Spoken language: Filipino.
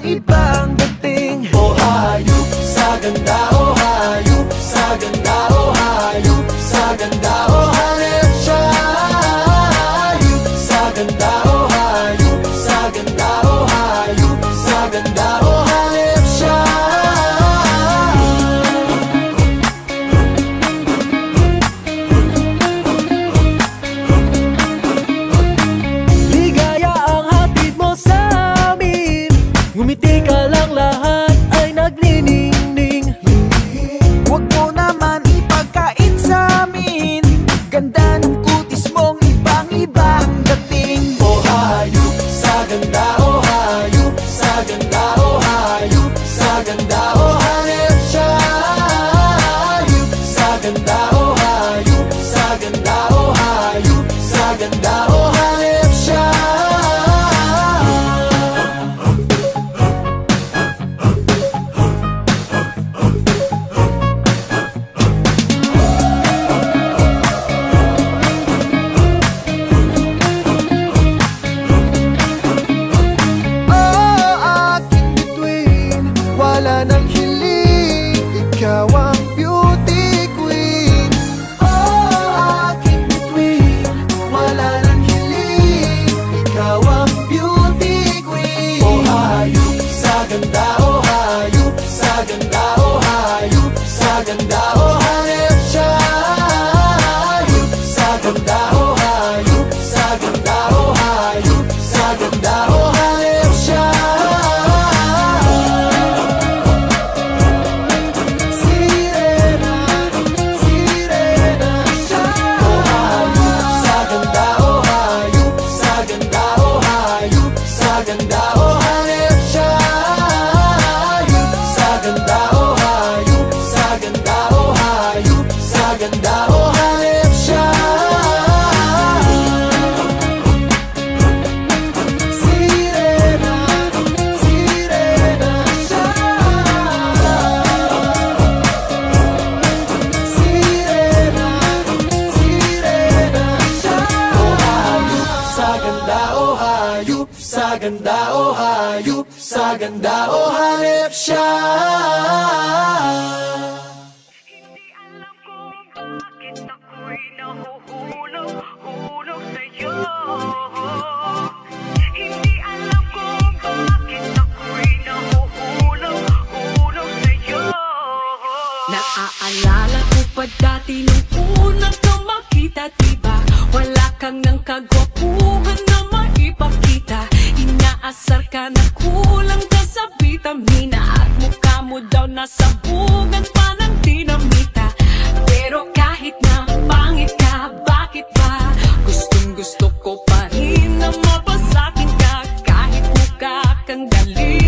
ibang dating. Oh hayop sa ganda, oh hayop sa ganda, oh hayop sa ganda, oh hanip siya. Hayop sa ganda, oh hayop sa ganda, oh hayop sa ganda, oh hanip siya. Ligaya ang hatid mo sa amin, ngumiti ka lang, lahat ay nagniningning. Huwag mo naman ipagkait sa amin, ganda ng kutis mong ibang-iba ang dating. Oh hayop sa ganda, oh hayop sa ganda, oh hayop sa ganda, oh hanip siya. Hayop sa ganda, oh hayop sa ganda, oh hayop sa ganda, oh hanip siya. Oh, aking bituin, wala nang hiling, ikaw ang beauty queen. Oh aking bituin, wala nang hiling, ikaw ang beauty queen. Oh hayop sa ganda, oh hayop sa ganda, oh hayop sa ganda, oh hanip siya. Hayop sa ganda, oh hayop sa ganda, oh hayop sa ganda, oh hanip siya. Sirena, sirena siya. Oh hayop sa ganda, oh hayop sa ganda, oh hayop sa ganda, oh hanip siya. Hayop sa ganda, oh hayop sa ganda, oh hayop sa ganda, oh hanip siya. Sirena, sirena siya. Sirena, sirena siya. Oh hayop sa ganda, oh hayop sa ganda, oh hayop sa ganda, oh hanip siya. Hindi alam kung bakit ako'y nahuhulog sa'yo. Hindi alam kung bakit ako'y nahuhulog sa'yo. Naaalala ko pa dati nung unang ka makita, diba? Wala kang ng kagwapuhan na maipakita. Inaasar ka na kulang ka sa vitamina, at mukha mo daw nasabugan pa ng dinamita. Pero kahit na pangit ka, bakit ba gustong gusto ko pa rin na mabasakin ka? Kahit mukha kang galing,